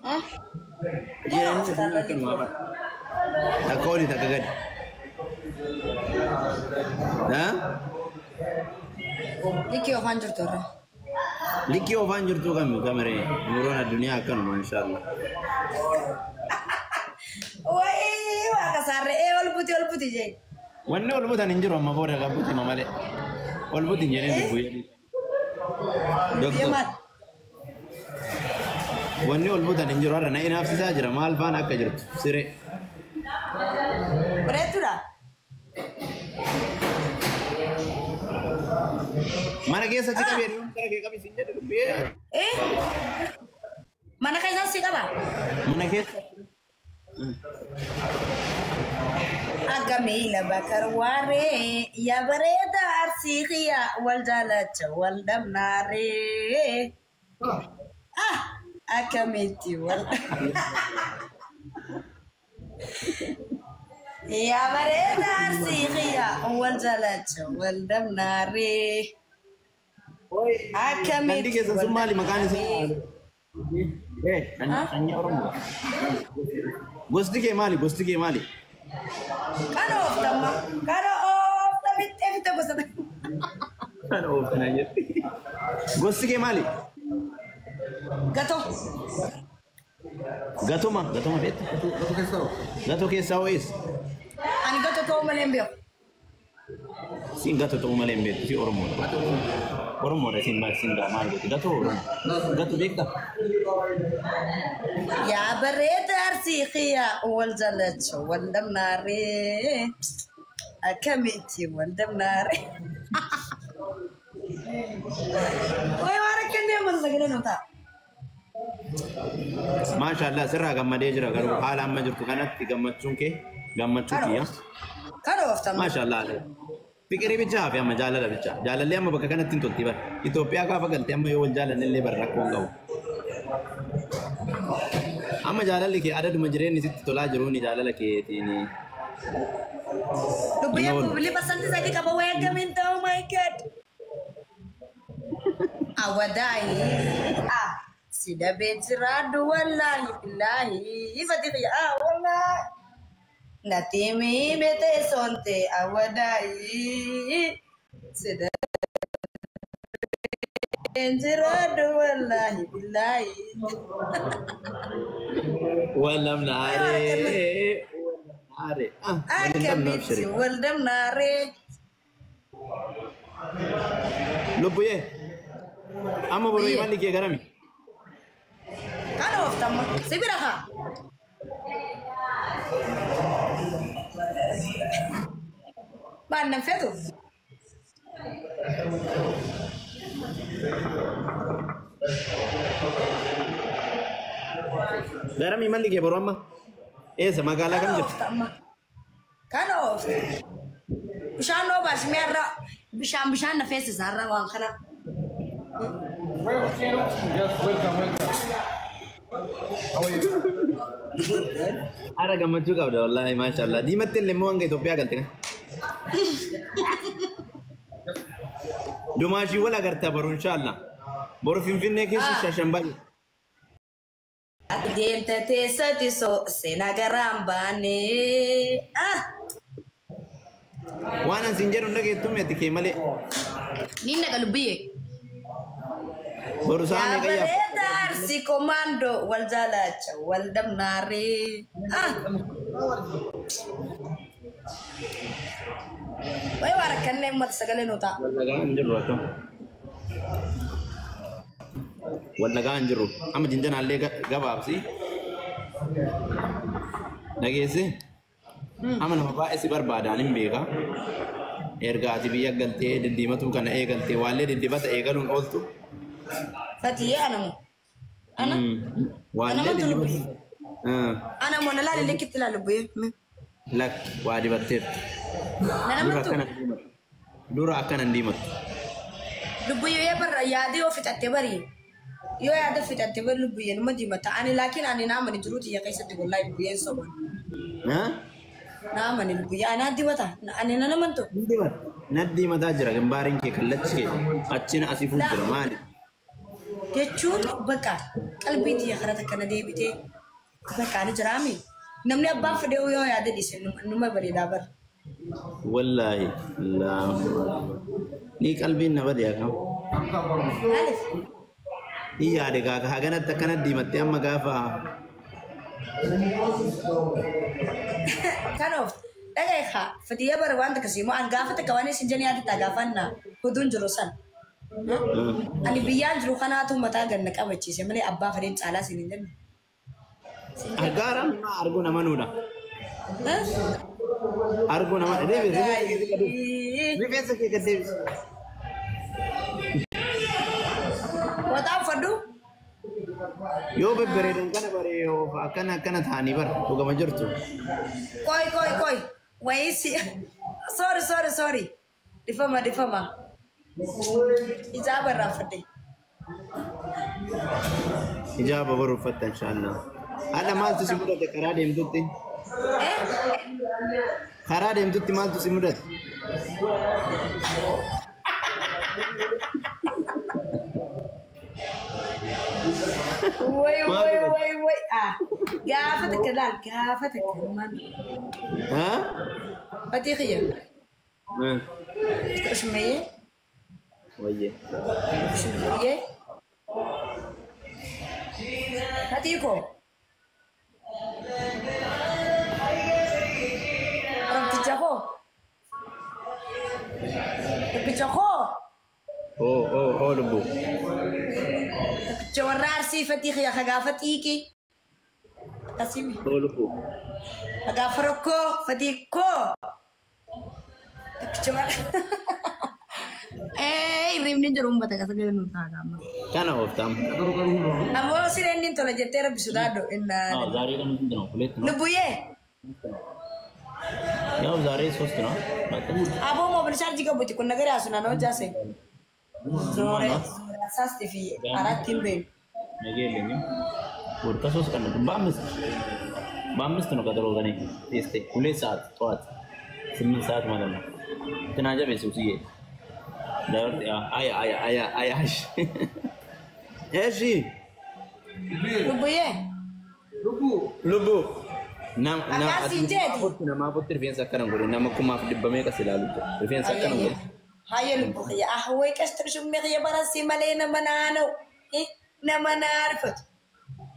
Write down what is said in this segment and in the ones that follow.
Ah, Jireenya sana kan apa? Tak kau ni tak kagad. Haa? Liki of Anjur Tora. Liki ofan jirtu kami kamera. Muruna dunia akan mashallah. Woi, waka sarre, ol puti jay. Wanne ol butan injiro amma bora ga buti mamale. Ol buti jene ni buya. Doktor. Yaman. Wanne ol butan injiro ara na ina afisa jira mal fan akka jirtu. Sire. Beretura. Mana kesa cika biar kara ke kami sinja de biya. Mana kaisa sih apa? Mana kesa? Agamila bakar ware ya bereda arsiya wal jalat wal damnare. Akamiti wal. Ya bereda arsiya wal jalat wal damnare. Nanti kesa semua di makan sih. Nanya orang buat. Bos di mali. Kano of the bos. Kan of nanya. Bos di mali. Gato mah bet. Gato kesau is. Ani gato to malembio. Sing gato to malembe si oromo. Oromo re sin da mal gato oromo. Gato bekta. Ya bereda arsiya wal jalat wal damnare. Akamiti wal damnare. Woi warakan dia mana lagi nota. Mashallah sirra gammade jira garu hala amma jirtu kanatti gammachun ke gammachuti ya. Kano of the Mashallah. Fikri bicha fi amma jalala bicha. Jalalle amma baka kanatti tolti bar. Ethiopia ka fagalti amma yo jalala le bar rakko ngaw. Amma jalala ke adad majreni sitti tola jiruni jalala ke tini. Lubuya ko beli pasanti saja kabawa gaminta, oh my god. Awadai. Sida betiradu wallahi billahi. Ifati ya wallahi. Natimi bete sonte awadai. Sida betiradu wallahi billahi. Walam nare. Akamiti waldam nare. Lubuye. Amma boro imani ke garami. Kano of tama. Sibiraha. Mana fetu? Garami mandi ke boro amma. Sama gala kan jir. Kano of. Bishan no bas merra. Bishan na fesi sarra wan kana. Ara gammachuu qabda wallahi mashallah. Diimatti illee immoo hanga Itoophiyaa galte kan. Dumaashii wal agartaa baru inshallah. Boru Finfinnee keessa Shashambalee. Deemta teessatti sena garaan baane. Waan an siin jedhu dhageettu meetti kee malee. Ninna qalbiye. Boru saame qayyaaf. Bereda arsi komando wal jalacha wal damnare. Wai warakan ne mat sagale nota. Wallagaan jiru akka. Wallagaan jiru. Amma jinjana allee gabaabsi. Dhageesse. Amma nama baay'ee si barbaadaan hin beeka. Erga ati biyya galtee diddiimatu kana eegaltee waallee diddibata eegaluun ooltu. Fatiye anamu. Ana? Waallee diddibatu. Ana mo nalali lekit lalu buye. Lak waa dibatteerti. Dura akkanan diimatu. Lubuye ya barra yaadi ofitatte bari. Yo yaada fitatte bari lubuye numa diimata. Ani lakin ani nama ni juruti ya kaisatti wallahi lubuye soban. Nama ni lubuye ana diimata. Ani nana mantu. Naddi mataa jira gambaariin kee kallachi kee achina asii fuuldura maali? jechuun bakka qalbiitii karata kana deebitee bakka ni jiraami namni abbaan fedhe yoo yaada dhiise numa bareedaa bara wallahi la ni qalbiin na bade akam maaliif ni yaade ka haganatti akkana diimattee amma gaafa kanoof dhagayeeka fedhiya bara wanta kasii moo an gaafata kawaanii sin janii yaadita gaafanna huduun jiru san ani biyyaan jiru kanaatu mataa ganna qabachiise malee abbaa fedheen caalaa sin hin jenne Agaran argo nama nuda. Argo nama David. Rifensa ke David. What up for do? Yo bebbere dan kana bare yo kana thani bar to ga majurtu. Koi. Wai si. Sorry. Difama. Ijaba rafade. Ijaba baru fatta inshallah. Ada mal tu simudat kara dem tutti. Kara dem tutti mal tu simudat. Wait. Ah. Gafat man. Ha? Pati khiya. ايش مية؟ ويه. هاتيكو. Pichaho. Oh, lubu. Jawarar si Fatih ya khagafat iki. Kasimi. Oh, lubu. Khagafaroko Fatiko. Jawar. Ibrahim ni jarum bata kasa gaya nunta agama. Kana oftam. Amo si Rendin tola jetera bisudado inna. Oh, zari kan mungkin no, kulit no. Lubuye. Ya zari sos no. Abo mau bersar jika buti kun negara asuna no jase. Sore asas TV arat timbe. Nagele ni. Urta sos kan bamis to no kadaro gani. Este kulit saat toat. 8 saat malam. Tenaja besusi ye. Dapat ya, ayah. Eshi. Lubu. Nama putri fiansa sekarang guru. Nama kumaf di bawah kasih lalu. Fiansa sekarang guru. Hayo lubu ya. Ahway kasih terus ya barasi malena manano. Nama narfat.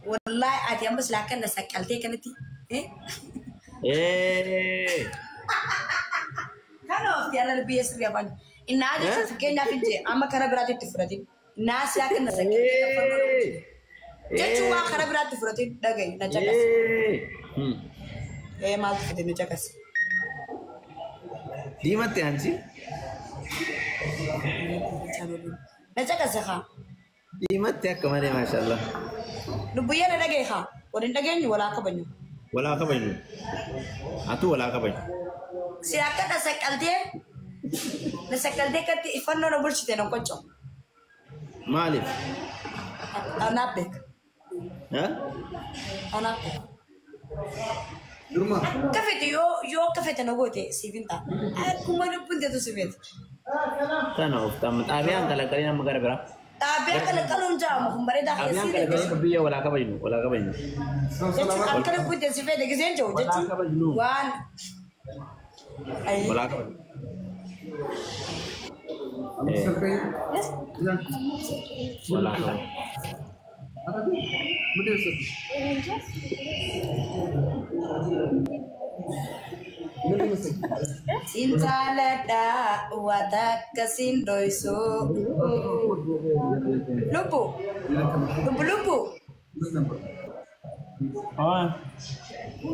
Wallahi ati ambas lakan nasa kalte kanati. Kano tiada lebih esri apa? Inna aja sekenya finje. Ama karena berarti tifratin. Nasi akan nasa kalte. Jadi cuma karena berarti tifratin. Dagai najakas. Mal kita najakas. Di mati anji? Najakas sah. Di mati aku mana masya Allah. Lubuya na dagai ha. Warin dagai ni wala ka banyo. Wala ka banyo. Atu wala ka banyo. Silakan nasa kalde kati ifanno na bulchite ng kocho. Malif. Anapek. Ha? Anapek. Durma. Kafete yo kafete na gote sivinta. Kumano punta to sivit. Kana oftam. Abiyan kala na magara bra. Tabi kala kalon jamo kumbare da kasi. Abiyan kala biya wala ka banyo. Jechu akala punta sivit de gizenjo. Jechu. Wan. Wala ka. Wala ka. Sintalada watak kasindoiso. Lupu.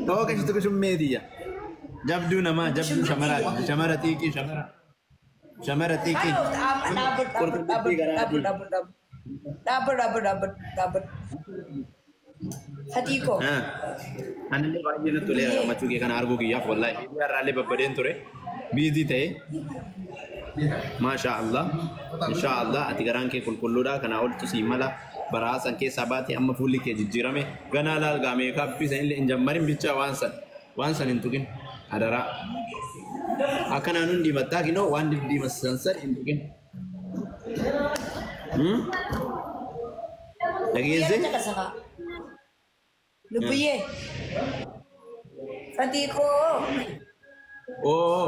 Tahu kan itu kesum media. Jabdu nama, jabdu shamara tiki. Double. Hatiko. Anda ni baju tu le macam ke kan argo kiya, wallahi. Biar rale babeden tu re. Busy teh. Masya Allah. Insyaallah atigaran ke kulluda kana ol tu simala barasan ke sabati amma fulli ke jijirame ganalal game ka pisa in injamarin bicha wansan intukin adara akan anun di mata kino wan di masansar intukin Dhageesse? Lubbiyee. Fatii koo. Oo.